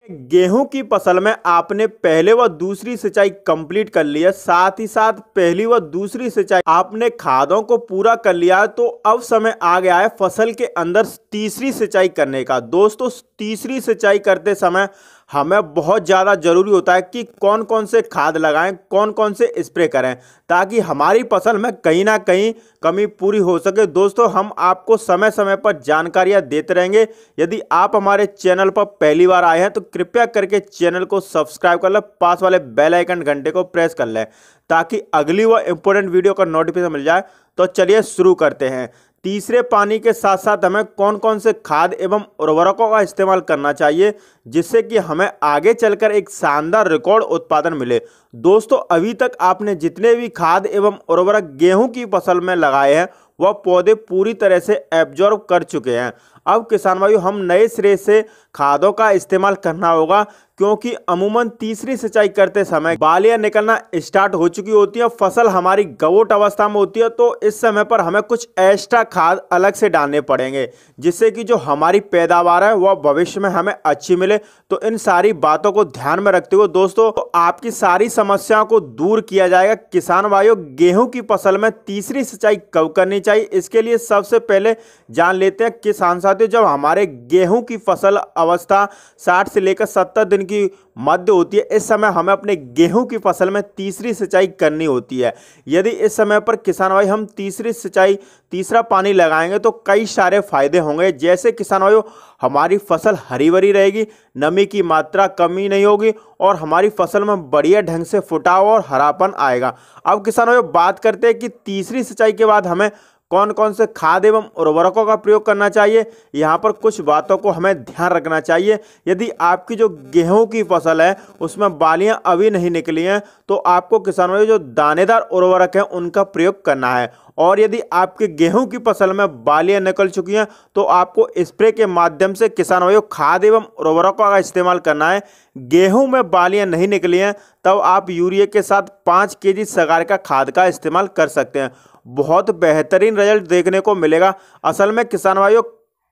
गेहूं की फसल में आपने पहले व दूसरी सिंचाई कंप्लीट कर लिया, साथ ही साथ पहली व दूसरी सिंचाई आपने खादों को पूरा कर लिया, तो अब समय आ गया है फसल के अंदर तीसरी सिंचाई करने का। दोस्तों, तीसरी सिंचाई करते समय हमें बहुत ज़्यादा ज़रूरी होता है कि कौन कौन से खाद लगाएं, कौन कौन से स्प्रे करें, ताकि हमारी फसल में कहीं ना कहीं कमी पूरी हो सके। दोस्तों, हम आपको समय समय पर जानकारियां देते रहेंगे। यदि आप हमारे चैनल पर पहली बार आए हैं तो कृपया करके चैनल को सब्सक्राइब कर लें, पास वाले बेल आइकन घंटे को प्रेस कर लें, ताकि अगली व इम्पोर्टेंट वीडियो का नोटिफिकेशन मिल जाए। तो चलिए शुरू करते हैं। तीसरे पानी के साथ साथ हमें कौन कौन से खाद एवं उर्वरकों का इस्तेमाल करना चाहिए, जिससे कि हमें आगे चलकर एक शानदार रिकॉर्ड उत्पादन मिले। दोस्तों, अभी तक आपने जितने भी खाद एवं उर्वरक गेहूं की फसल में लगाए हैं वह पौधे पूरी तरह से एब्जॉर्ब कर चुके हैं। अब किसान भाइयों, हम नए सिरे से खादों का इस्तेमाल करना होगा, क्योंकि अमूमन तीसरी सिंचाई करते समय बालियां निकलना स्टार्ट हो चुकी होती है, फसल हमारी गवोट अवस्था में होती है। तो इस समय पर हमें कुछ एक्स्ट्रा खाद अलग से डालने पड़ेंगे, जिससे कि जो हमारी पैदावार है वह भविष्य में हमें अच्छी मिले। तो इन सारी बातों को ध्यान में रखते हुए दोस्तों, तो आपकी सारी समस्याओं को दूर किया जाएगा। किसान भाइयों, गेहूं की फसल में तीसरी सिंचाई कब करनी चाहिए, इसके लिए सबसे पहले जान लेते हैं किसान साथियों। जब हमारे गेहूं की फसल अवस्था 60 से लेकर 70 दिन की मध्य होती है, इस समय हमें अपने गेहूं की फसल में तीसरी सिंचाई करनी होती है। यदि इस समय पर किसान भाई हम तीसरी सिंचाई, तीसरा पानी लगाएंगे तो कई सारे फायदे होंगे। जैसे किसान भाइयों, हमारी फसल हरी भरी रहेगी, नमी की मात्रा कमी नहीं होगी और हमारी फसल में बढ़िया ढंग से फुटाव और हरापन आएगा। अब किसान भाइयों, बात करते हैं कि तीसरी सिंचाई के बाद हमें कौन कौन से खाद एवं उर्वरकों का प्रयोग करना चाहिए। यहाँ पर कुछ बातों को हमें ध्यान रखना चाहिए। यदि आपकी जो गेहूं की फसल है उसमें बालियां अभी नहीं निकली हैं, तो आपको किसान भाइयों जो दानेदार उर्वरक हैं उनका प्रयोग करना है। और यदि आपके गेहूं की फसल में बालियां निकल चुकी हैं तो आपको स्प्रे के माध्यम से किसान भाइयों खाद एवं उर्वरकों का इस्तेमाल करना है। गेहूं में बालियां नहीं निकली हैं तब आप यूरिया के साथ 5 केजी सगार का खाद का इस्तेमाल कर सकते हैं। बहुत बेहतरीन रिजल्ट देखने को मिलेगा। असल में किसान भाइयों,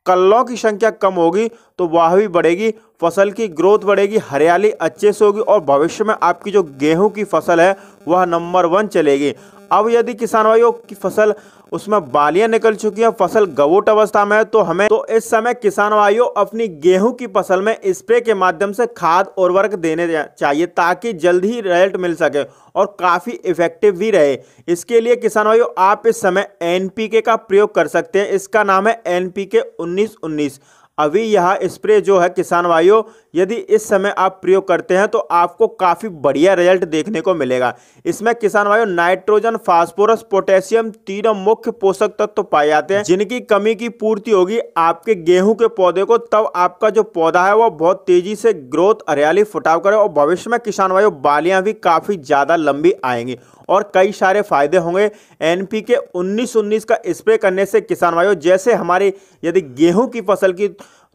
कल्लों की संख्या कम होगी तो वह भी बढ़ेगी, फसल की ग्रोथ बढ़ेगी, हरियाली अच्छे से होगी और भविष्य में आपकी जो गेहूं की फसल है वह नंबर 1 चलेगी। अब यदि किसान भाइयों की फसल उसमें बालियां निकल चुकी हैं, फसल गवोट अवस्था में है, तो इस समय किसान भाइयों अपनी गेहूं की फसल में स्प्रे के माध्यम से खाद उर्वरक देने चाहिए, ताकि जल्द ही रिजल्ट मिल सके और काफ़ी इफेक्टिव भी रहे। इसके लिए किसान भाइयों आप इस समय एनपीके का प्रयोग कर सकते हैं। इसका नाम है एनपीके 19-19। अभी यह स्प्रे जो है किसान भाइयों, यदि इस समय आप प्रयोग करते हैं तो आपको काफ़ी बढ़िया रिजल्ट देखने को मिलेगा। इसमें किसान भाइयों नाइट्रोजन, फास्फोरस, पोटेशियम तीनों मुख्य पोषक तत्व पाए जाते हैं, जिनकी कमी की पूर्ति होगी आपके गेहूं के पौधे को, तब आपका जो पौधा है वो बहुत तेजी से ग्रोथ, हरियाली, फुटाव करे और भविष्य में किसान भाइयों बालियां भी काफ़ी ज़्यादा लंबी आएंगी और कई सारे फायदे होंगे। एनपीके 19-19 का स्प्रे करने से किसान भाइयों, जैसे हमारी यदि गेहूं की फसल की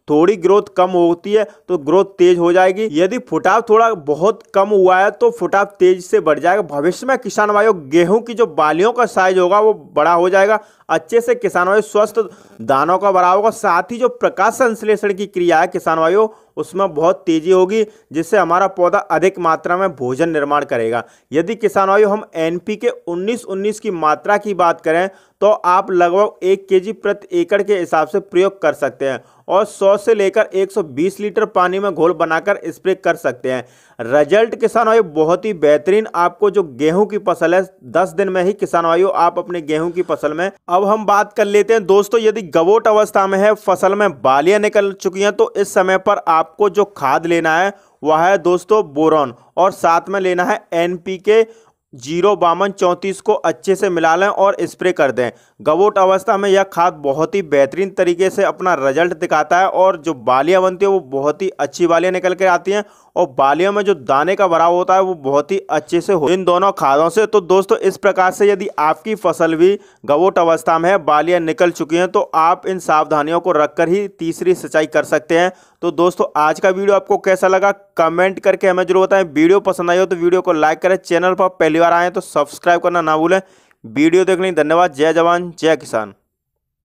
थोड़ी ग्रोथ कम होती है तो ग्रोथ तेज हो जाएगी, यदि फुटाव थोड़ा बहुत कम हुआ है तो फुटाव तेज से बढ़ जाएगा। भविष्य में किसान भाइयों गेहूं की जो बालियों का साइज होगा वो बड़ा हो जाएगा, अच्छे से किसान भाइयों स्वस्थ दानों का बड़ा होगा। साथ ही जो प्रकाश संश्लेषण की क्रिया है किसान भाइयों उसमें बहुत तेजी होगी, जिससे हमारा पौधा अधिक मात्रा में भोजन निर्माण करेगा। यदि किसान भाइयों हम एनपीके 19-19 की मात्रा की बात करें तो आप लगभग 1 केजी प्रति एकड़ के हिसाब से प्रयोग कर सकते हैं और 100 से लेकर 120 लीटर पानी में घोल बनाकर स्प्रे कर सकते हैं। रिजल्ट किसान भाइयों बहुत ही बेहतरीन। आपको जो गेहूं की फसल है 10 दिन में ही किसान भाइयों आप अपने गेहूं की फसल में। अब हम बात कर लेते हैं दोस्तों, यदि गवोट अवस्था में है, फसल में बालियां निकल चुकी हैं, तो इस समय पर आपको जो खाद लेना है वह है दोस्तों बोरॉन, और साथ में लेना है एनपीके 0-52-34 को अच्छे से मिला लें और स्प्रे कर दें। गवोट अवस्था में यह खाद बहुत ही बेहतरीन तरीके से अपना रिजल्ट दिखाता है और जो बालियां बनती है वो बहुत ही अच्छी बालियां निकल के आती हैं और बालियों में जो दाने का भराव होता है वो बहुत ही अच्छे से हो इन दोनों खादों से। तो दोस्तों, इस प्रकार से यदि आपकी फसल भी गवोट अवस्था में है, बालियां निकल चुकी हैं, तो आप इन सावधानियों को रखकर ही तीसरी सिंचाई कर सकते हैं। तो दोस्तों, आज का वीडियो आपको कैसा लगा कमेंट करके हमें जरूर बताएं। वीडियो पसंद आई हो तो वीडियो को लाइक करें, चैनल पर पहली बार आए तो सब्सक्राइब करना ना भूलें। वीडियो देखने के लिए धन्यवाद। जय जवान जय किसान।